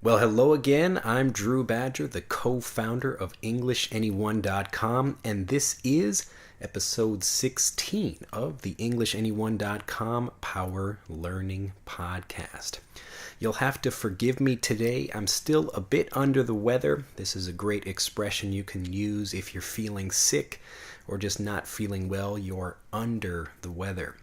Well, hello again. I'm Drew Badger, the co-founder of EnglishAnyone.com, and this is episode 16 of the EnglishAnyone.com Power Learning Podcast. You'll have to forgive me today. I'm still a bit under the weather. This is a great expression you can use if you're feeling sick or just not feeling well. You're under the weather.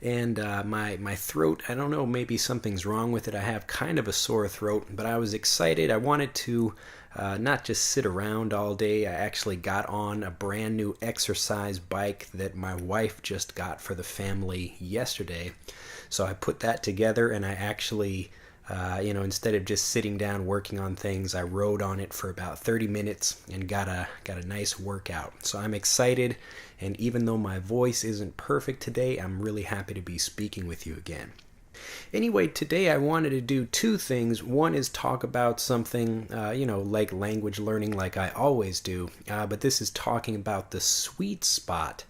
And my throat, I don't know, maybe something's wrong with it. I have kind of a sore throat, but I was excited. I wanted to not just sit around all day. I actually got on a brand new exercise bike that my wife just got for the family yesterday. So I put that together, and I actually, instead of just sitting down working on things, I rode on it for about 30 minutes and got a nice workout. So I'm excited. And even though my voice isn't perfect today, I'm really happy to be speaking with you again. Anyway, today I wanted to do two things. One is talk about something, like language learning like I always do. But this is talking about the sweet spot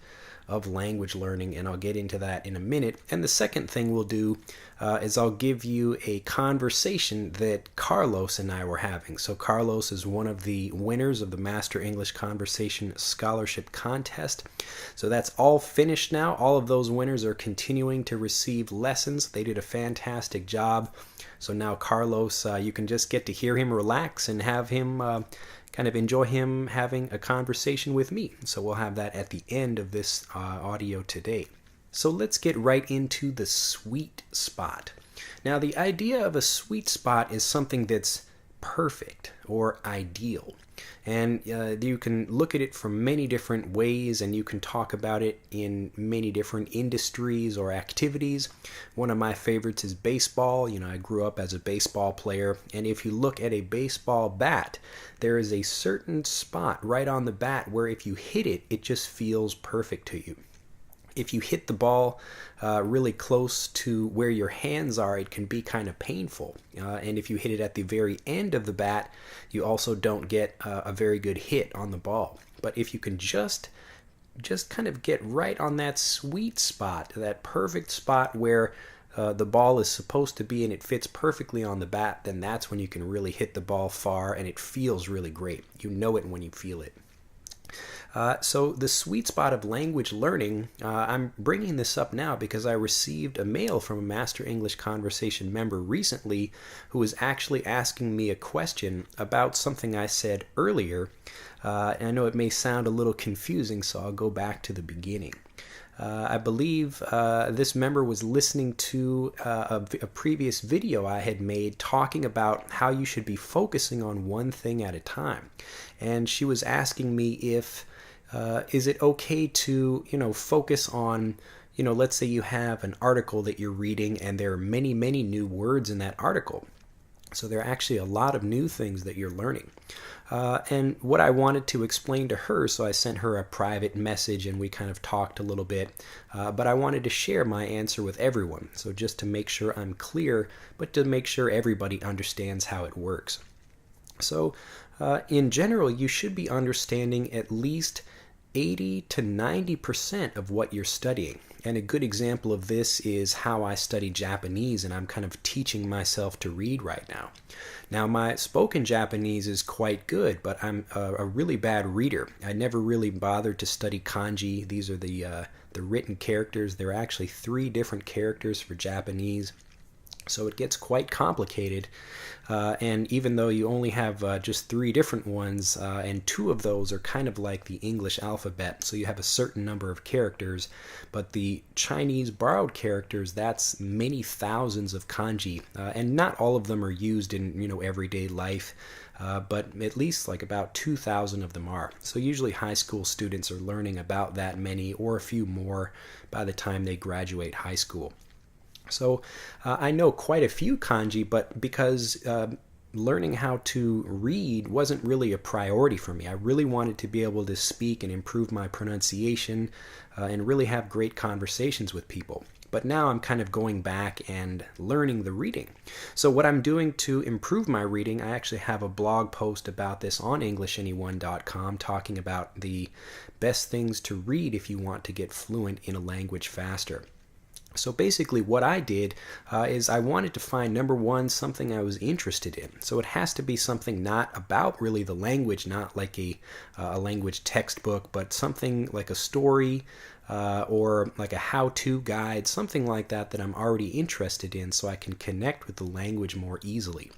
of language learning, and I'll get into that in a minute. And the second thing we'll do is I'll give you a conversation that Carlos and I were having. So Carlos is one of the winners of the Master English Conversation Scholarship Contest. So that's all finished now. All of those winners are continuing to receive lessons. They did a fantastic job. So now Carlos, you can just get to hear him relax and have him kind of enjoy him having a conversation with me. So we'll have that at the end of this audio today. So let's get right into the sweet spot. Now, the idea of a sweet spot is something that's perfect or ideal. And you can look at it from many different ways, and you can talk about it in many different industries or activities. One of my favorites is baseball. I grew up as a baseball player, and if you look at a baseball bat, there is a certain spot right on the bat where if you hit it, it just feels perfect to you. If you hit the ball really close to where your hands are, it can be kind of painful. And if you hit it at the very end of the bat, you also don't get a very good hit on the ball. But if you can just kind of get right on that sweet spot, that perfect spot where the ball is supposed to be and it fits perfectly on the bat, then that's when you can really hit the ball far and it feels really great. You know it when you feel it. So the sweet spot of language learning, I'm bringing this up now because I received a mail from a Master English Conversation member recently who was actually asking me a question about something I said earlier. And I know it may sound a little confusing, so I'll go back to the beginning. I believe this member was listening to a previous video I had made talking about how you should be focusing on one thing at a time. And she was asking me if is it okay to, focus on, let's say you have an article that you're reading and there are many, many new words in that article. So there are actually a lot of new things that you're learning. And what I wanted to explain to her, so I sent her a private message and we kind of talked a little bit, but I wanted to share my answer with everyone. So just to make sure I'm clear, but to make sure everybody understands how it works. So in general, you should be understanding at least 80 to 90% of what you're studying. And a good example of this is how I study Japanese, and I'm kind of teaching myself to read right now. Now, my spoken Japanese is quite good, but I'm a really bad reader. I never really bothered to study kanji. These are the written characters. There are actually 3 different characters for Japanese. So it gets quite complicated, and even though you only have just 3 different ones, and 2 of those are kind of like the English alphabet, so you have a certain number of characters, but the Chinese borrowed characters, that's many thousands of kanji, and not all of them are used in everyday life, but at least like about 2,000 of them are. So usually high school students are learning about that many or a few more by the time they graduate high school. So I know quite a few kanji, but because learning how to read wasn't really a priority for me. I really wanted to be able to speak and improve my pronunciation and really have great conversations with people. But now I'm kind of going back and learning the reading. So what I'm doing to improve my reading, I actually have a blog post about this on EnglishAnyone.com talking about the best things to read if you want to get fluent in a language faster. So basically what I did is I wanted to find, number one, something I was interested in. So it has to be something not about really the language, not like a language textbook, but something like a story, or like a how-to guide, something like that that I'm already interested in so I can connect with the language more easily.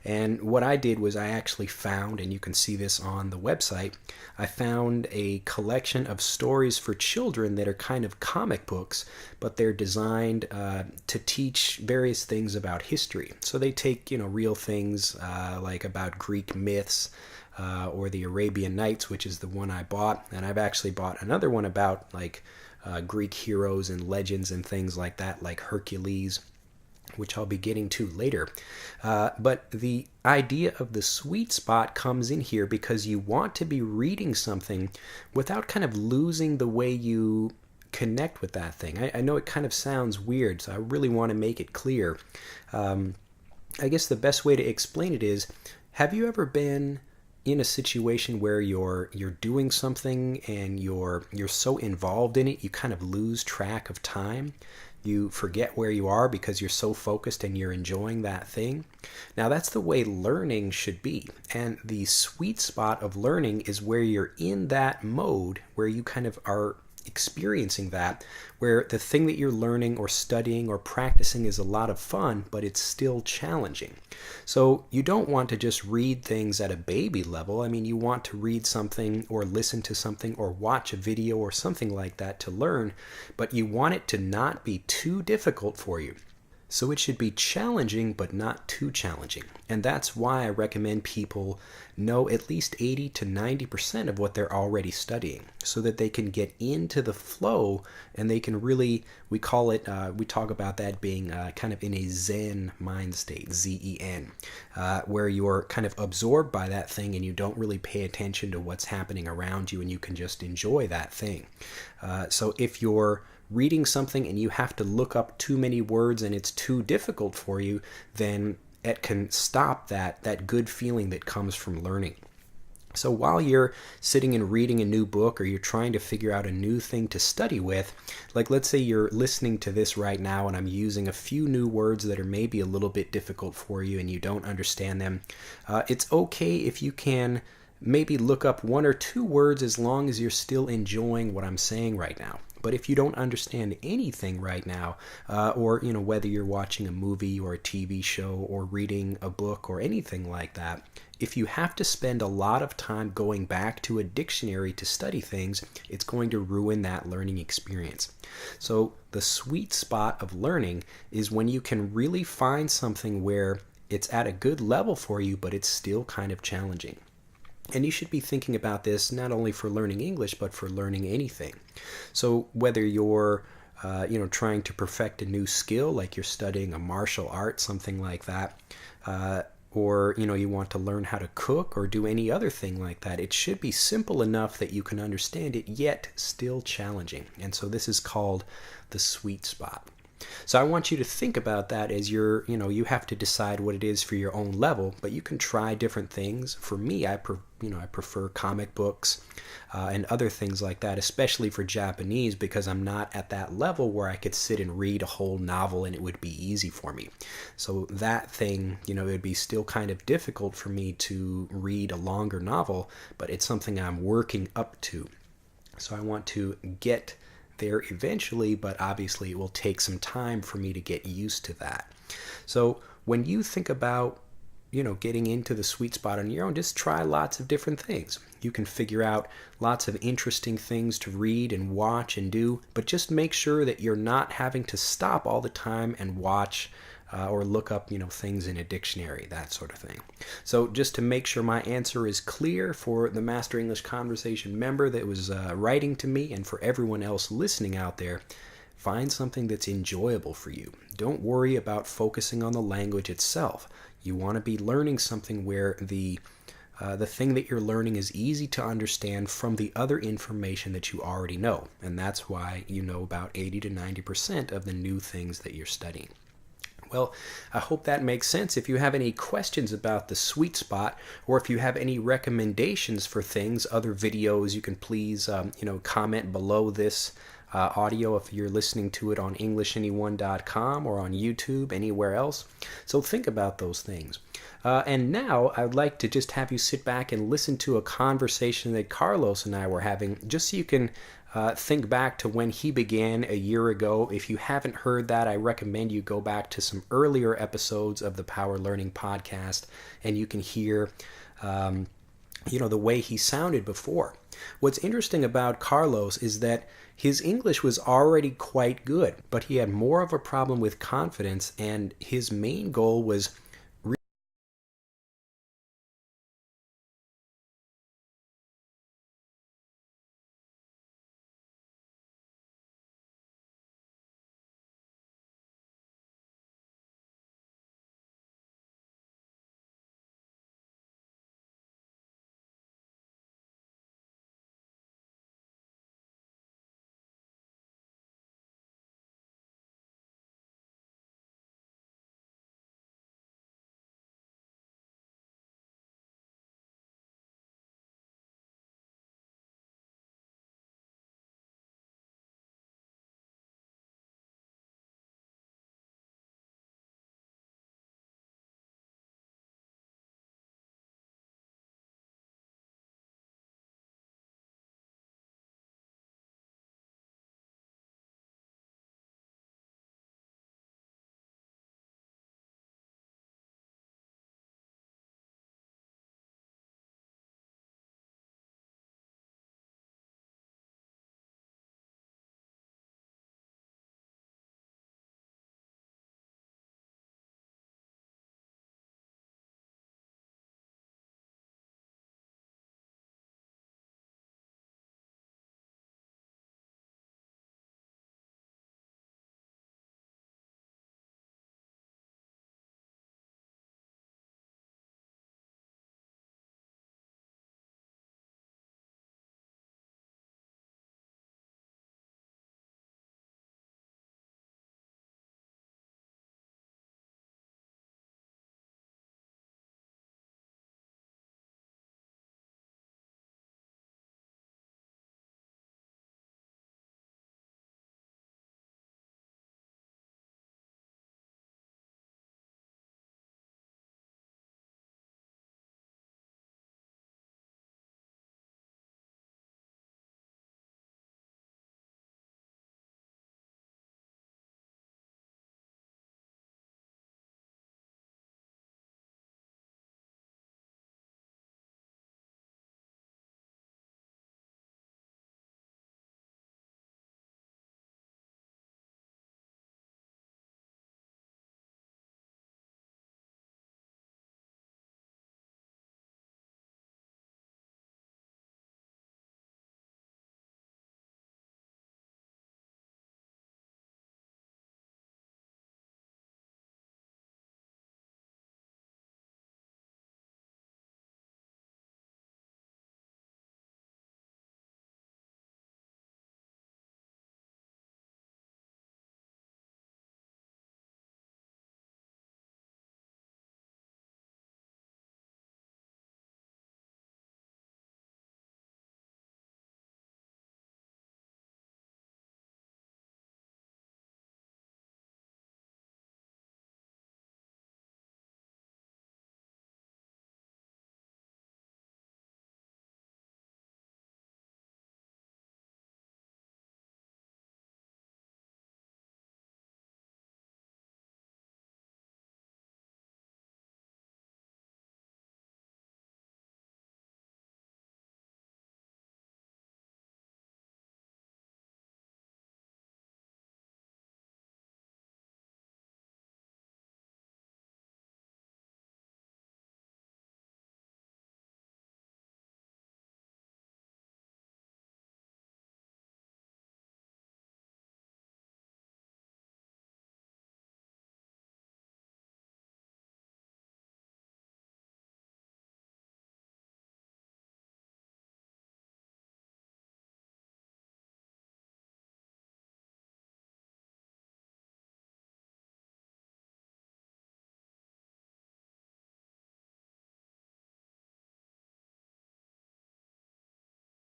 And what I did was I actually found, and you can see this on the website, I found a collection of stories for children that are kind of comic books, but they're designed to teach various things about history. So they take, real things like about Greek myths, or the Arabian Nights, which is the one I bought. And I've actually bought another one about like Greek heroes and legends and things like that, like Hercules, which I'll be getting to later. But the idea of the sweet spot comes in here because you want to be reading something without kind of losing the way you connect with that thing. I know it kind of sounds weird, so I really want to make it clear. I guess the best way to explain it is, have you ever been in a situation where you're doing something and you're so involved in it you kind of lose track of time? You forget where you are because you're so focused and you're enjoying that thing. Now that's the way learning should be. And the sweet spot of learning is where you're in that mode where you kind of are experiencing that, where the thing that you're learning or studying or practicing is a lot of fun, but it's still challenging. So you don't want to just read things at a baby level. I mean, you want to read something or listen to something or watch a video or something like that to learn, but you want it to not be too difficult for you. So it should be challenging, but not too challenging. And that's why I recommend people know at least 80 to 90% of what they're already studying so that they can get into the flow and they can really, we talk about that being kind of in a Zen mind state, Z-E-N, where you're kind of absorbed by that thing and you don't really pay attention to what's happening around you and you can just enjoy that thing. So if you're reading something and you have to look up too many words and it's too difficult for you, then it can stop that good feeling that comes from learning. So while you're sitting and reading a new book or you're trying to figure out a new thing to study with, like let's say you're listening to this right now and I'm using a few new words that are maybe a little bit difficult for you and you don't understand them, it's okay if you can maybe look up one or two words as long as you're still enjoying what I'm saying right now. But if you don't understand anything right now, or whether you're watching a movie or a TV show or reading a book or anything like that, if you have to spend a lot of time going back to a dictionary to study things, it's going to ruin that learning experience. So the sweet spot of learning is when you can really find something where it's at a good level for you, but it's still kind of challenging. And you should be thinking about this not only for learning English, but for learning anything. So whether you're trying to perfect a new skill, like you're studying a martial art, something like that, or you want to learn how to cook or do any other thing like that, it should be simple enough that you can understand it, yet still challenging. And so this is called the sweet spot. So I want you to think about that as you have to decide what it is for your own level, but you can try different things. For me, I prefer comic books and other things like that, especially for Japanese, because I'm not at that level where I could sit and read a whole novel and it would be easy for me. So that thing, it would be still kind of difficult for me to read a longer novel, but it's something I'm working up to. So I want to get there eventually, but obviously it will take some time for me to get used to that. So when you think about getting into the sweet spot on your own, just try lots of different things. You can figure out lots of interesting things to read and watch and do, but just make sure that you're not having to stop all the time and watch or look up things in a dictionary, that sort of thing. So just to make sure my answer is clear for the Master English Conversation member that was writing to me, and for everyone else listening out there, find something that's enjoyable for you. Don't worry about focusing on the language itself. You want to be learning something where the thing that you're learning is easy to understand from the other information that you already know. And that's why you know about 80 to 90% of the new things that you're studying. Well, I hope that makes sense. If you have any questions about the sweet spot, or if you have any recommendations for things, other videos, you can please comment below this audio if you're listening to it on EnglishAnyone.com or on YouTube, anywhere else. So think about those things. And now I'd like to just have you sit back and listen to a conversation that Carlos and I were having, just so you can think back to when he began a year ago. If you haven't heard that, I recommend you go back to some earlier episodes of the Power Learning Podcast, and you can hear the way he sounded before. What's interesting about Carlos is that his English was already quite good, but he had more of a problem with confidence, and his main goal was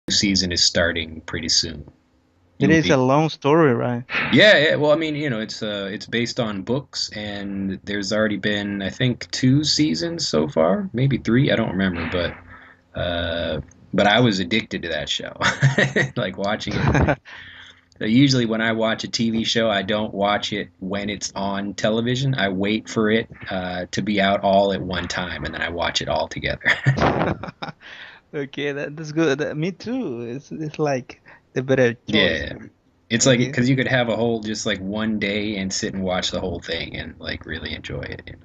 Season is starting pretty soon. It You'll is a be long story, right? yeah, yeah. Well, I mean, it's based on books, and there's already been, I think, 2 seasons so far, maybe three. I don't remember, but I was addicted to that show, like watching it. Usually, when I watch a TV show, I don't watch it when it's on television. I wait for it to be out all at one time, and then I watch it all together. Okay, that's good. Me too. It's like the better choice. Yeah, it's like Okay. because you could have a whole just like one day and sit and watch the whole thing and like really enjoy it.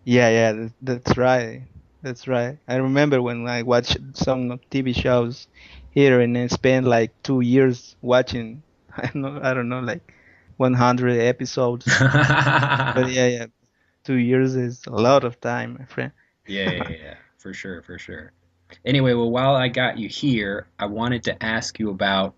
Yeah, yeah, that's right. That's right. I remember when I watched some TV shows here and then spent like 2 years watching. I don't know, like 100 episodes. But Yeah, yeah, yeah, 2 years is a lot of time, my friend. yeah, yeah, for sure, for sure. Anyway, well, while I got you here, I wanted to ask you about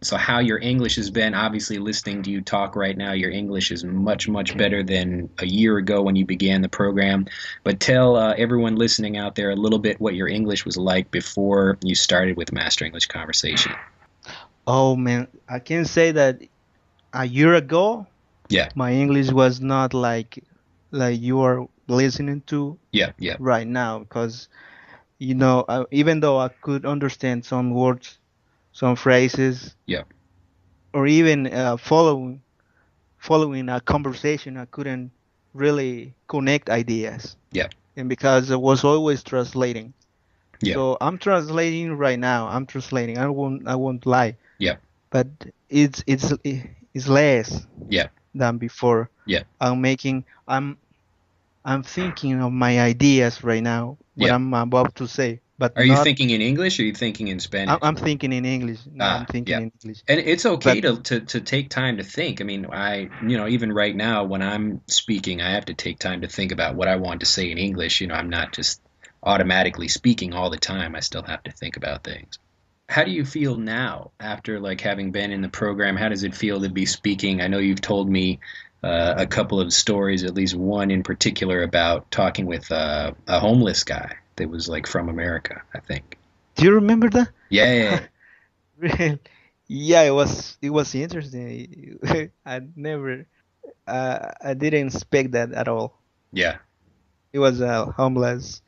so how your English has been. Obviously, listening to you talk right now, your English is much, much better than a year ago when you began the program. But tell everyone listening out there a little bit what your English was like before you started with Master English Conversation. Oh man, I can say that a year ago, Yeah, my English was not like you are listening to yeah, yeah, right now because even though I could understand some words, some phrases, yeah, or even following a conversation, I couldn't really connect ideas, yeah, and because I was always translating. yeah, So I'm translating right now. I'm translating. I won't lie, yeah, but it's less yeah, than before. yeah, I'm making. I'm thinking of my ideas right now, what yeah. I'm about to say, but Are you not. thinking in English or are you thinking in Spanish? I'm thinking in English. No, I'm Ah, thinking yeah. in English. And it's okay But to take time to think. I mean, even right now when I'm speaking, I have to take time to think about what I want to say in English. I'm not just automatically speaking all the time. I still have to think about things. How do you feel now after like having been in the program? How does it feel to be speaking? I know you've told me a couple of stories, at least one in particular, about talking with a homeless guy that was like from America, I think. do you remember that? Yeah, yeah, Yeah, it was interesting. I didn't expect that at all. yeah. It was homeless.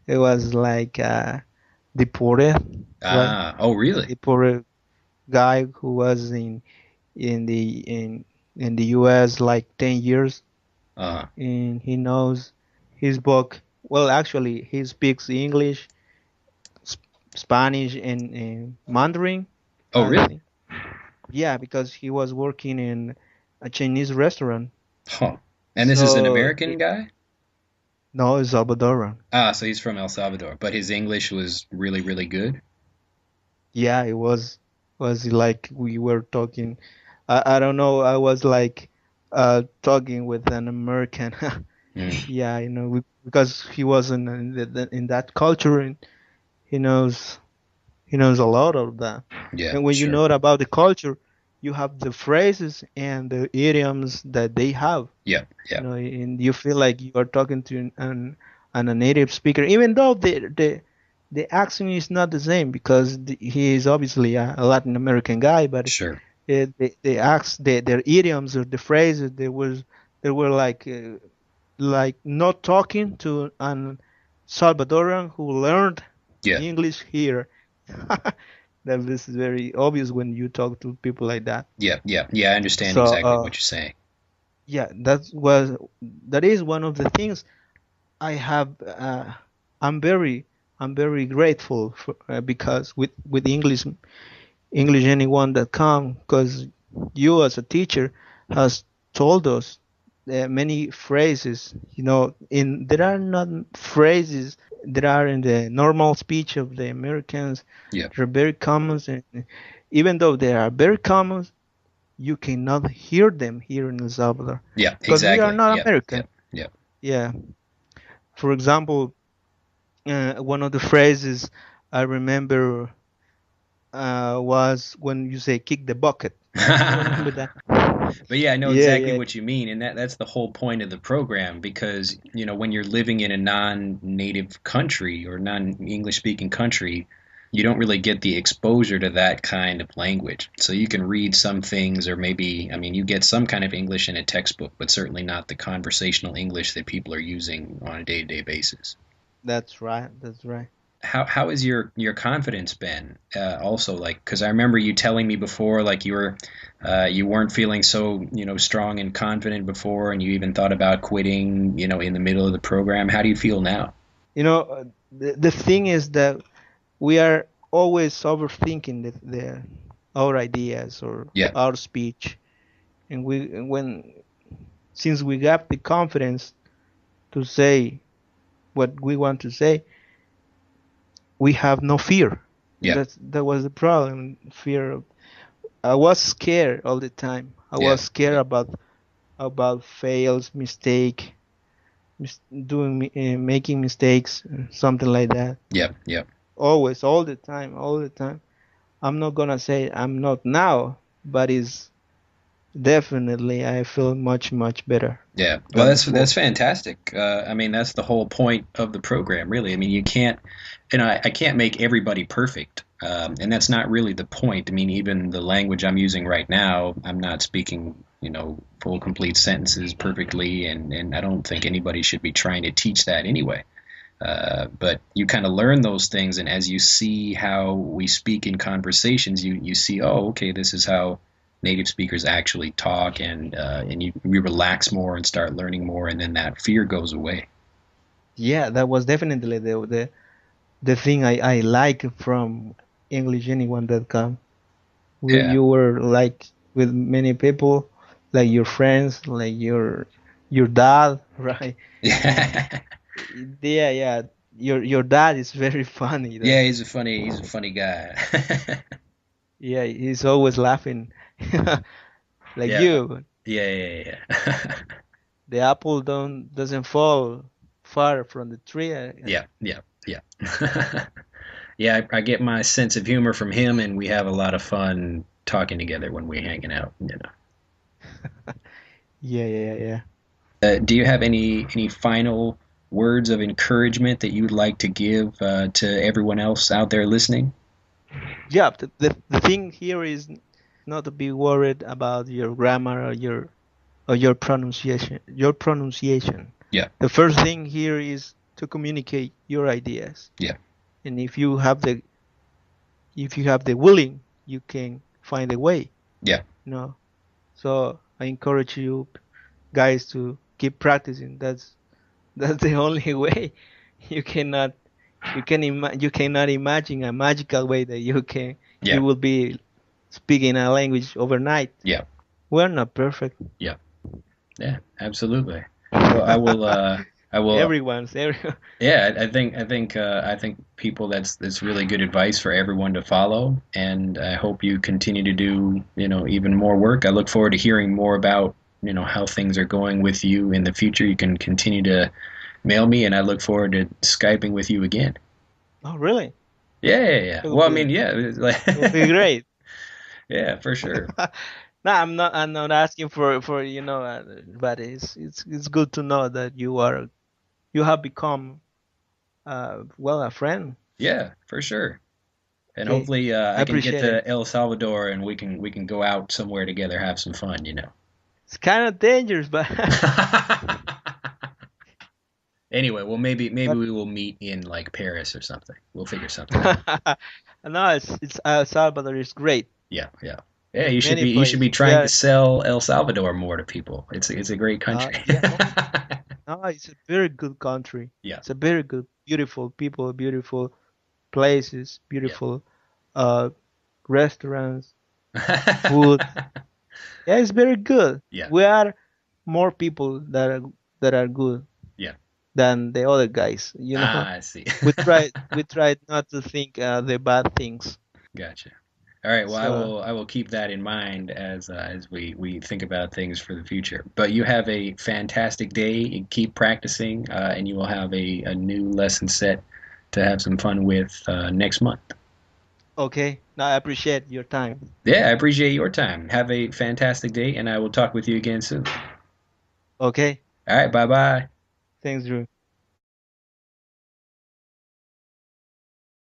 It was like deported, right? Ah, oh, A really? deported guy who was in the in in the U.S. like 10 years, Uh, and he knows his book. Well, actually, he speaks English, Sp- Spanish, and Mandarin, oh, I really? think. Yeah, because he was working in a Chinese restaurant. Huh. And this is an So American guy? no, it's Salvadoran. Ah, so he's from El Salvador, but his English was really, really good. Yeah, it was like we were talking. I don't know. I was like talking with an American. Mm, Yeah, because he was in that culture, and he knows he knows a lot of that. yeah, And when you sure. know about the culture, you have the phrases and the idioms that they have. Yeah, yeah, And you feel like you are talking to a native speaker, even though the accent is not the same because he is obviously a Latin American guy, but sure. their idioms or the phrases they were like not talking to an Salvadoran who learned Yeah, English here. That is very obvious when you talk to people like that. yeah, yeah, yeah. I understand So exactly what you're saying. yeah, that is one of the things I have. I'm very grateful for, because with EnglishAnyone.com, because you as a teacher has told us many phrases. There are not phrases that are in the normal speech of the Americans. Yeah, They're very common, and even though they are very common, you cannot hear them here in El Salvador yeah, because we are exactly. not Yeah, yeah, American. yeah. Yeah. For example, one of the phrases I remember was when you say "kick the bucket." Do you remember that? But yeah, I know Yeah, exactly yeah, what you mean, and that's the whole point of the program because, when you're living in a non-native country or non-English speaking country, you don't really get the exposure to that kind of language. So you can read some things, or maybe, I mean, you get some kind of English in a textbook, but certainly not the conversational English that people are using on a day-to-day basis. That's right. That's right. How has your confidence been? Also, like, because I remember you telling me before, like you weren't feeling so strong and confident before, and you even thought about quitting, in the middle of the program. How do you feel now? The thing is that we are always overthinking our ideas or Yeah, our speech, and since we got the confidence to say what we want to say, we have no fear. yeah, That was the problem. Fear. I was scared all the time. I yeah, was scared about fails, mistake, making mistakes, something like that. yeah, yeah, Always, all the time, all the time. I'm not gonna say I'm not now, but it's definitely I feel much better yeah. Well, than that's before. fantastic. I mean, that's the whole point of the program, really. I mean, you can't, I can't make everybody perfect, and that's not really the point. I mean, even the language I'm using right now, I'm not speaking, full complete sentences perfectly, and I don't think anybody should be trying to teach that anyway. But you kind of learn those things, and as you see how we speak in conversations, you see, oh, okay, this is how native speakers actually talk, and you relax more and start learning more, and then that fear goes away. Yeah, that was definitely the thing I like from EnglishAnyone.com. Yeah, You were like with many people, like your friends, like your dad, right? yeah, Yeah, yeah. Your dad is very funny. yeah. He's a funny guy. Yeah, he's always laughing, like Yeah, you. yeah, yeah, yeah. The apple don't doesn't fall far from the tree. Yeah, yeah, yeah. Yeah, I get my sense of humor from him, and we have a lot of fun talking together when we're hanging out. Yeah, yeah, yeah. Do you have any final words of encouragement that you'd like to give to everyone else out there listening? Yeah, the thing here is not to be worried about your grammar or your pronunciation. Your pronunciation. Yeah, The first thing here is to communicate your ideas. yeah, And if you have the willing, you can find a way. yeah, You know. So I encourage you guys to keep practicing. That's the only way. You cannot you cannot imagine a magical way that you yeah, will be speaking a language overnight. yeah, We're not perfect. yeah, yeah. Absolutely. Well, I will. Everyone. Yeah, I think people that's really good advice for everyone to follow, and I hope you continue to do even more work. I look forward to hearing more about how things are going with you in the future. You can continue to mail me, and I look forward to Skyping with you again. Oh, really? Yeah, yeah, yeah. It will Well, I be mean, yeah, it's it will be like great. yeah, for sure. No, I'm not asking for but it's good to know that you have become a friend. Yeah, for sure. And Okay, hopefully, I I can get appreciate it. to El Salvador, and we can go out somewhere together, have some fun. It's kind of dangerous, but Anyway, well, maybe but we will meet in like Paris or something. We'll figure something out. no, it's El Salvador is great. Yeah, yeah, yeah. You should be Many you should be places. trying to sell El Salvador more to people. It's a great country. Yeah, no, it's a very good country. Yeah, It's a very good, beautiful people, beautiful places, yeah, beautiful uh restaurants, food. Yeah, it's very good. yeah. We are more people that are good Yeah. than the other guys. Ah, I see. We try not to think the bad things. Gotcha. All right. Well, I So will I will keep that in mind as we think about things for the future. But you have a fantastic day. And keep practicing, and you will have a new lesson set to have some fun with next month. okay, now I appreciate your time. Yeah, I appreciate your time. Have a fantastic day, and I will talk with you again soon. Okay, All right. Bye bye. thanks, Drew.